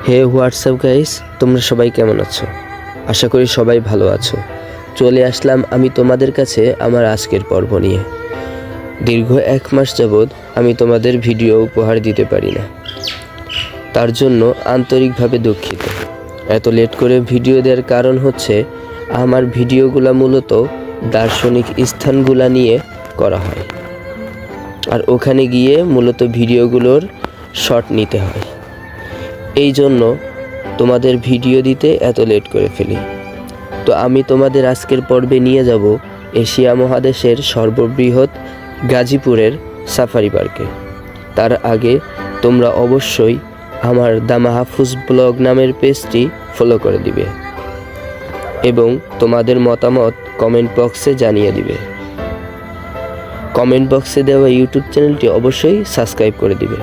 হে WhatsApp guys, তোমরা সবাই কেমন আছো? আশা করি সবাই ভালো আছো। চলে আসলাম আমি তোমাদের কাছে আমার আজকের পর্ব নিয়ে। দীর্ঘ 1 মাস যাবৎ আমি তোমাদের ভিডিও উপহার দিতে পারি না, তার জন্য আন্তরিকভাবে দুঃখিত। এত লেট করে ভিডিও দেওয়ার কারণ হচ্ছে আমার ভিডিওগুলো মূলত দার্শনিক স্থানগুলো নিয়ে করা হয়, আর ওখানে গিয়ে মূলত ভিডিওগুলোর শট নিতে হয়। এই জন্য তোমাদের ভিডিও দিতে এত লেট করে ফেলি। তো আমি তোমাদের আজকের পর্বে নিয়ে যাব এশিয়া মহাদেশের সর্ববৃহৎ গাজীপুরের সাফারি পার্কে। তার আগে তোমরা অবশ্যই আমার দ্য মাহফুজ ব্লগ নামের পেজটি ফলো করে দিবে এবং তোমাদের মতামত কমেন্ট বক্সে জানিয়ে দিবে। কমেন্ট বক্সে দেওয়া ইউটিউব চ্যানেলটি অবশ্যই সাবস্ক্রাইব করে দিবে,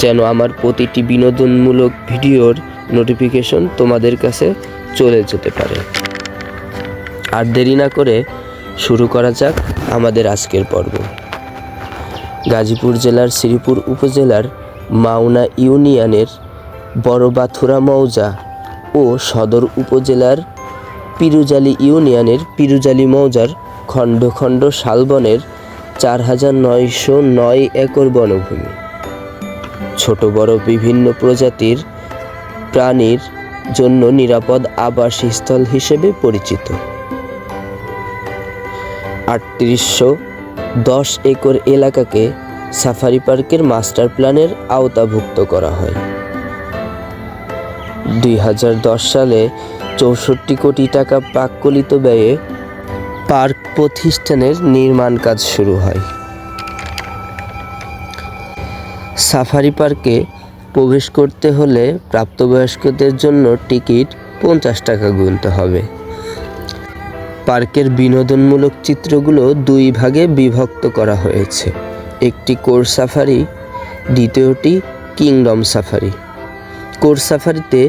যেন আমার প্রতিটি বিনোদনমূলক ভিডিওর নোটিফিকেশন তোমাদের কাছে চলে যেতে পারে। আর দেরি না করে শুরু করা যাক আমাদের আজকের পর্ব। গাজীপুর জেলার শ্রীপুর উপজেলার মাওনা ইউনিয়নের বড়বাথুরা মৌজা ও সদর উপজেলার পিরুজালি ইউনিয়নের পিরুজালি মৌজার খণ্ড খণ্ড শালবনের 4909 একর বনভূমি ছোট বড় বিভিন্ন প্রজাতির প্রাণীর জন্য নিরাপদ আবাসস্থল হিসেবে পরিচিত। 3810 একর এলাকাকে সাফারি পার্কের মাস্টার প্ল্যানের আওতাভুক্ত করা হয়। 2010 সালে 64 কোটি টাকা প্রাক্কলিত ব্যয়ে পার্ক প্রতিষ্ঠানের নির্মাণ কাজ শুরু হয়। সাফারি পার্কে প্রবেশ করতে হলে প্রাপ্তবয়স্কদের জন্য টিকিট 50 টাকা গুনতে হবে। পার্কের বিনোদনমূলক চিত্রগুলো 2 ভাগে বিভক্ত করা হয়েছে, একটি কোর সাফারি, দ্বিতীয়টি কিংডম সাফারি। কোর সাফারিতে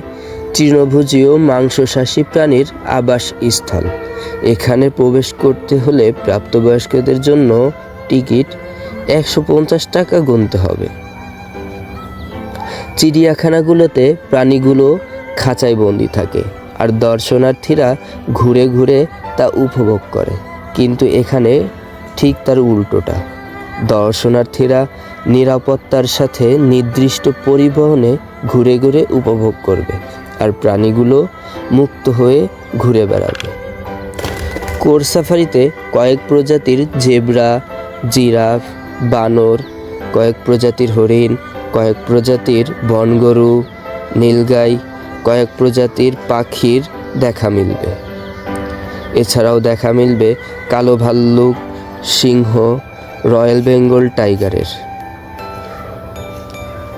তৃণভোজী ও মাংসাশী প্রাণীর আবাসস্থল। এখানে প্রবেশ করতে হলে প্রাপ্তবয়স্কদের জন্য টিকিট 150 টাকা গুনতে হবে। চিড়িয়াখানাগুলোতে প্রাণীগুলো খাঁচায় বন্দি থাকে আর দর্শনার্থীরা ঘুরে ঘুরে তা উপভোগ করে, কিন্তু এখানে ঠিক তার উল্টোটা। দর্শনার্থীরা নিরাপত্তার সাথে নির্দিষ্ট পরিবহনে ঘুরে ঘুরে উপভোগ করবে আর প্রাণীগুলো মুক্ত হয়ে ঘুরে বেড়াবে। কোর সাফারিতে কয়েক প্রজাতির জেব্রা, জিরাফ, বানর, কয়েক প্রজাতির হরিণ, কয়েক প্রজাতির বনগরু, নীলগাই, কয়েক প্রজাতির পাখির দেখা মিলবে। এছাড়াও দেখা মিলবে কালো ভাল্লুক, সিংহ, রয়্যাল বেঙ্গল টাইগারের।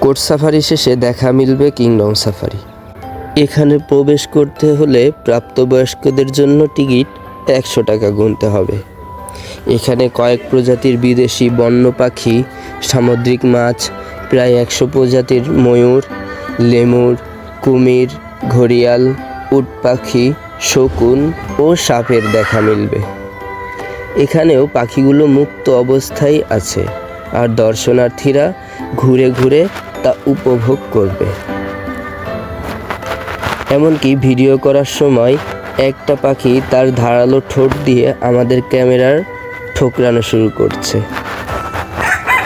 কোর সাফারি শেষে দেখা মিলবে কিংডম সাফারি। এখানে প্রবেশ করতে হলে প্রাপ্তবয়স্কদের জন্য টিকিট 100 টাকা গুনতে হবে। এখানে কয়েক প্রজাতির বিদেশি বন্য পাখি, সামুদ্রিক মাছ, প্রায় 100 প্রজাতির ময়ূর, লেমুর, কুমির, ঘড়িয়াল, উট পাখি, শকুন ও সাপের দেখা মিলবে। এখানেও পাখিগুলো মুক্ত অবস্থায় আছে আর দর্শনার্থীরা ঘুরে ঘুরে তা উপভোগ করবে। এমনকি ভিডিও করার সময় একটা পাখি তার ধারালো ঠোঁট দিয়ে আমাদের ক্যামেরার ঠোকরানো শুরু করছে।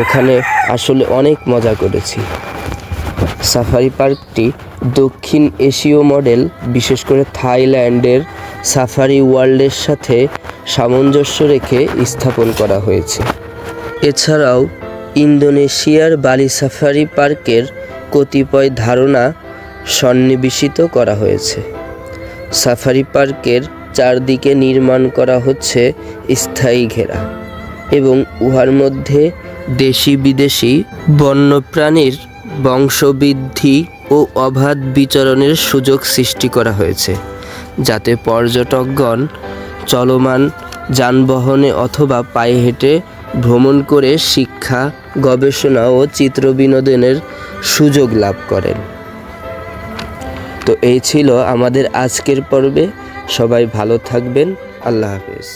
ওখানে আসলে অনেক মজা করেছি। সাফারি পার্কটি দক্ষিণ এশীয় মডেল, বিশেষ করে থাইল্যান্ডের সাফারি ওয়ার্ল্ডের সাথে সামঞ্জস্য রেখে স্থাপন করা হয়েছে। এছাড়াও ইন্দোনেশিয়ার বালি সাফারি পার্কের কতিপয় ধারণা সন্নিবেশিত করা হয়েছে। সাফারি পার্কের চারদিকে নির্মাণ করা হচ্ছে স্থায়ী ঘেরা এবং উহার মধ্যে দেশি বিদেশি বন্যপ্রাণীর বংশবৃদ্ধি ও অবাধ বিচরণের সুযোগ সৃষ্টি করা হয়েছে, যাতে পর্যটকগণ চলমান যানবাহনে অথবা পায়ে হেঁটে ভ্রমণ করে শিক্ষা, গবেষণা ও চিত্র বিনোদনের সুযোগ লাভ করেন। তো এই ছিল আমাদের আজকের পর্বে। সবাই ভালো থাকবেন। আল্লাহ হাফেজ।